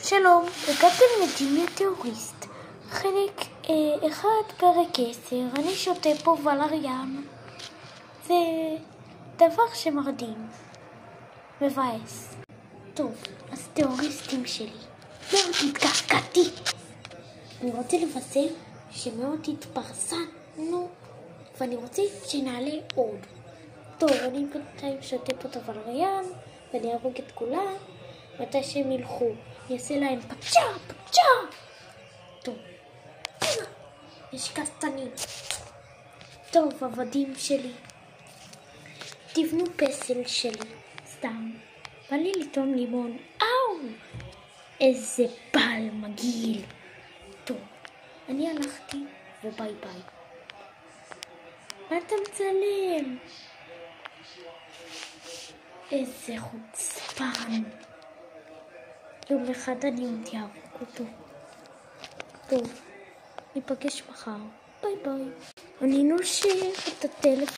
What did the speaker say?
שלום, הגעתם לג'ימי הטרוריסט, חלק 1 פרק 10, אני שותה פה ולריאן. זה דבר שמרדים, מבאס. טוב, אז טרוריסטים שלי, מאוד התקעקעתי. אני רוצה לבשר שמאוד התפרסמנו, ואני רוצה שנעלה עוד. טוב, אני בינתיים שותה פה את הוולריאן, ואני ארוג את כולם. מתי שהם ילכו, אני אעשה להם פצ'ה. טוב, יש קסטנים. טוב, עבדים שלי, תבנו פסל שלי, סתם. בא לי לטעום לימון, איזה בעל מגעיל. טוב, אני הלכתי וביי ביי. מה אתה מצלם? איזה חוצפן. יום אחד אני עוד אהרוג אותו. טוב, ניפגש מחר. ביי ביי. אני נושך את הטלפון.